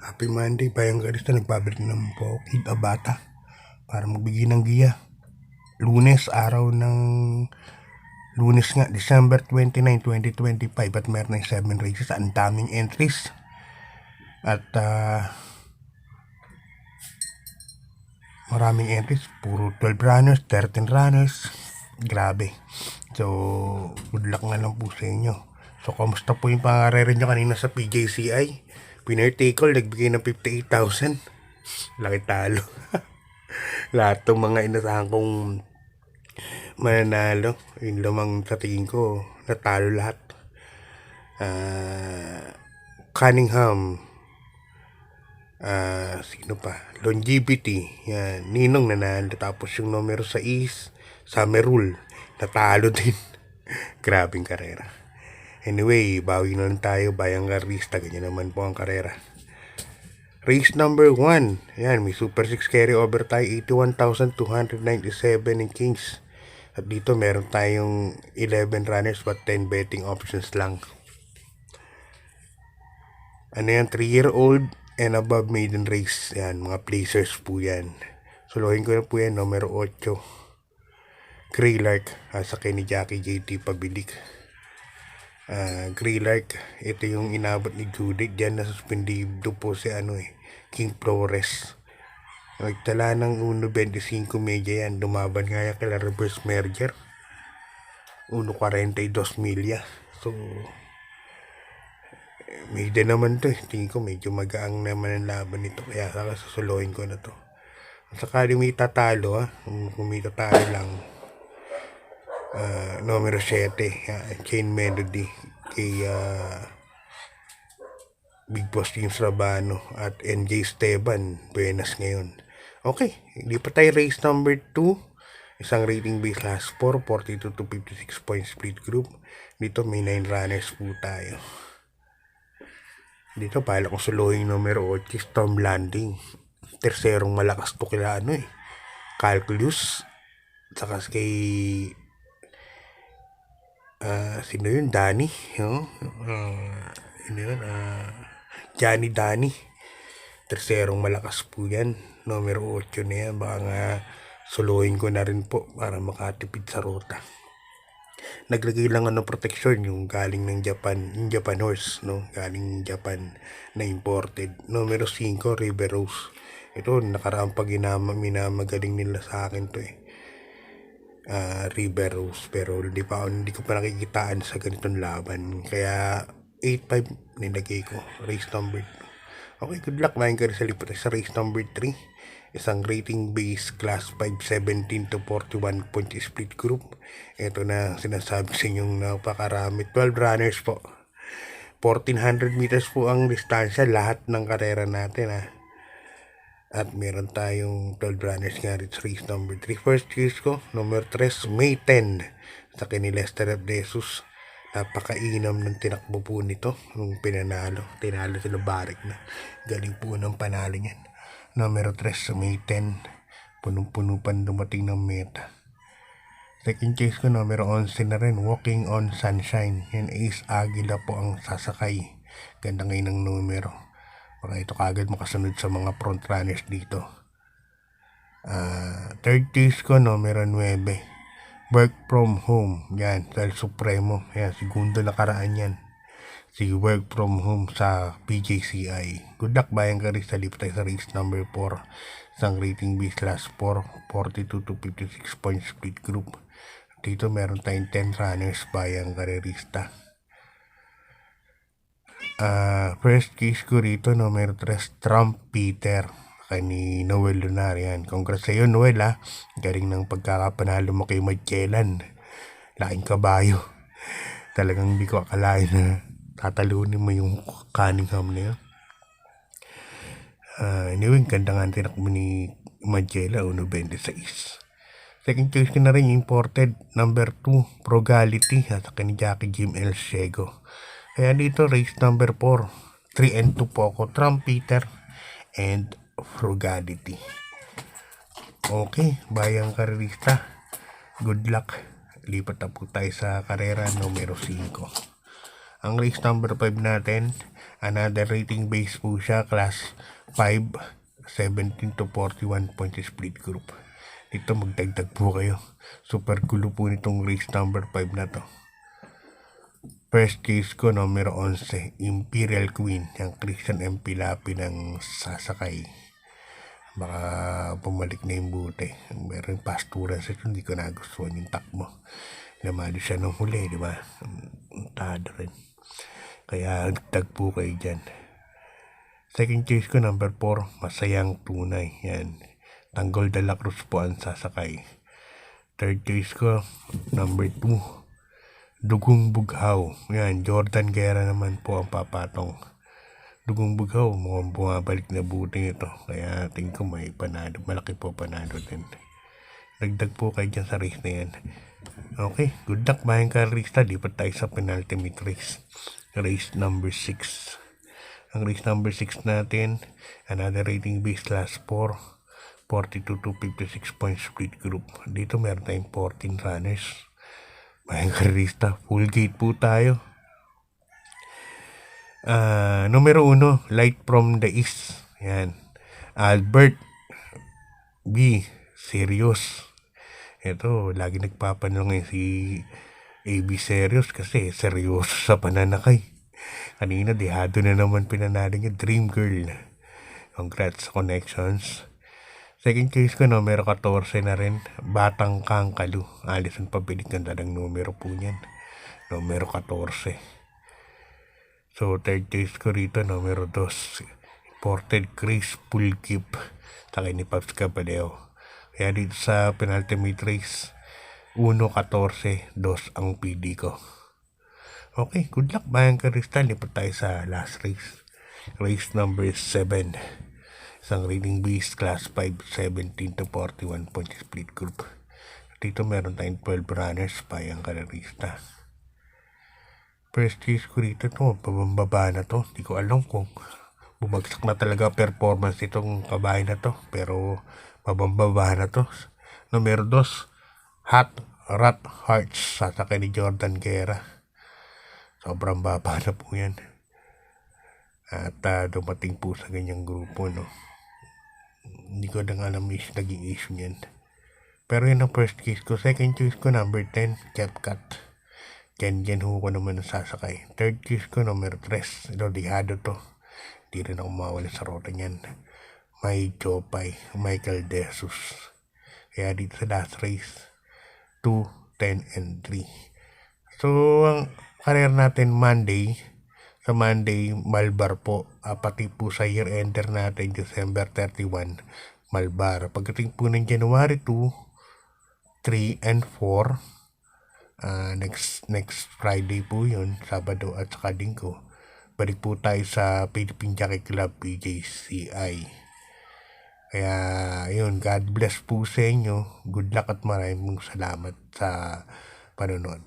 Happy Monday, bayang galis na nagbabalik ng po Kid Abata para magbigay ng giya. Lunes, araw ng Lunes nga, December 29, 2025 at meron ng 7 races, ang daming entries. At maraming entries, puro 12 runners, 13 runners. Grabe. So, good luck na lang po sa inyo. So, kamusta po yung pangarere nyo kanina sa PJCI? Winner take all, nagbigay ng 58,000. Laki talo. Lahat ng mga inasahan kong mananalo, yun lamang sa tingin ko, natalo lahat. Cunningham, sino pa? Longevity, yan, Ninong nanalo. Tapos yung numero 6, Summerul, natalo din. Grabing karera. Anyway, bawi na lang tayo, bayang garista, ganyan naman po ang karera. Race number 1, yan, may Super 6 carry over tayo, 81,297 in Kings. At dito meron tayong 11 runners but 10 betting options lang. Ano yan, 3-year-old and above maiden race. Yan, mga placers po yan. Suluhin ko na po yan, numero 8. Greylark, sa kay ni Jackie JT Pabilik. Greylark, ito yung inabot ni Judith. Diyan nasuspindido po si King Flores. Nagtala ng 1.25 medya yan. Dumaban nga yan kay reverse merger. 1.42 milya. So, medya naman to. Tingin ko medyo magaang naman ang laban nito. Kaya saka susuluhin ko na to. Sakali may tatalo, kung may tatalo lang, numero 7, Chain Melody kay Big Boss James Rabano at NJ Esteban Buenas ngayon. Okay, hindi pa tayo race number 2. Isang rating base class 4, 42 to 56 point split group. Dito may 9 runners po tayo. Dito pala kong suluhin numero 8, Storm Landing. Terserong malakas to kila Calculus. Saka kay sino yun? Danny, Johnny Danny. Terserong malakas po yan. Numero 8 na yan. Baka nga suluhin ko na rin po para makatipid sa ruta. Naglagay lang protection yung galing ng Japan, yung Japan horse, no? Galing Japan na imported. Numero 5, River Rose. Ito, nakaraang pag minamagaling nila sa akin to River Rose, pero hindi ko pa nakikitaan sa ganitong laban, kaya 8-5 nilagay ko. Race number 2. Okay, good luck mga ka sa lipat sa race number 3. Isang rating base class 5, 17 to 41 point split group. Ito na sinasabi sa inyong napakarami, 12 runners po, 1400 meters po ang distansya lahat ng karera natin At meron tayong 12 runners nga rin sa race number 3. First choice ko, number 3, May 10. Sa kini Lester Jesus. Napakainam ng tinakbo po nito nung pinanalo. Tinalo sila Barik na. Galing po ng panalo niyan. Numero 3, May 10. Punong-puno pa dumating ng meta. Second choice ko, numero 11 na rin, Walking on Sunshine. Yan, Ace Aguila po ang sasakay. Ganda ngayon ng numero. Baka ito kagad makasunod sa mga front runners dito. Third choice ko, numero 9. Work from home. Yan, Sal Supremo. Yan, segundo nakaraan yan. Si Work from home sa PJCI. Good luck bayang Karista Liptay sa race number 4. Isang rating base class 4, 42 to 56 point split group. Dito meron tayong 10 runners bayang Karista. First case ko rito, numero 3, Trump Peter. Kay ni Noel Lunar. Yan. Congrats sa iyo, Noel Galing ng pagkakapanalo mo kay Magellan. Laking kabayo. Talagang hindi ko akalain na tatalunin mo yung Cunningham na yun. Anyway, ganda nga tinakbo ni Magellan, 1.26. Second choice ko na rin yung imported, number 2, Frugality. Sa kay ni Jackie Jim El Ciego. Kaya dito, race number 4, 3 and 2 po ako, Trump Peter and Frugality. Okay, bayang karerista, good luck. Lipat na po tayo sa karera numero 5. Ang race number 5 natin Another rating base po siya, class 5, 17 to 41 points split group. Dito magdagdag po kayo. Super gulo po nitong race number 5 na to. First case ko, numero 11, Imperial Queen, yung Christian M. Pilapi ng sasakay. Baka pumalik na yung buti. Meron pasturan sa ito, hindi ko nagustuhan yung takbo. Namalo siya nung huli, di ba? Tado rin. Kaya tagpo kayo dyan. Second case ko, number 4, Masayang Tunay. Yan. Tanggol de la Cruz po ang sasakay. Third case ko, number 2, Dugong Bughaw. Yan, Jordan Guerra naman po ang papatong. Dugong Bughaw, mukhang bumabalik na buti nito. Kaya tingin ko may panalo. Malaki po panalo din. Dagdag po kayo dyan sa race na yan. Okay, good luck mga karista. Lipat tayo sa penultimate race. Race number 6. Ang race number 6 natin, another rating base class 4, 42 to 56 points split group. Dito meron tayong 14 runners. Mga karista, full gate po tayo. Numero 1, Light from the East. Yan. Albert B. Serious. Ito, lagi nagpapanong si AB Serious kasi seryoso sa pananakay. Kanina, dehado na naman pinanalo niya, Dream Girl. Congrats sa connections. Second case ko, numero 14 na rin, Batang Kangkalu. Alison Pabilik, ganda ng numero po niyan. Numero 14. So, third case ko rito, numero 2, Imported Chris Pulkip. Saka ni Paps Caballero. Kaya dito sa penultimate race, 1-14, 2 ang PD ko. Okay, good luck bayang Karistal. Lipat tayo sa last race. Race number 7. Isang rating base class 5, 17 to 41 point split group. Dito meron tayong 12 runners bayang Karista. First case ko rito to, pababa na to. Hindi ko alam kung bumagsak na talaga performance itong kabahay na to. Pero pababa na to. Numero 2, Hot Rat Hearts. Sasakay ni Jordan Guerra. Sobrang baba na po yan. At dumating po sa ganyang grupo, no. Hindi ko lang alam naging issue niyan. Pero yun ang first case ko. Second case ko, number 10, CapCut. Ken ho ko naman ang sasakay. Third case ko, number 3. Ito, dihado to. Hindi rin ako mawala sa rota niyan. May Chopay, Michael De Jesus. Kaya dito sa last race, 2, 10, and 3. So, ang career natin Monday, sa Monday, Malbar po. Pati po sa year-ender natin, December 31, Malbar. Pagdating po ng January 2, 3, and 4, next Friday po yun, Sabado at saka Linggo, balik po tayo sa Philippine Jockey Club, PJCI. Kaya yun, God bless po sa inyo. Good luck at maraming salamat sa panonood.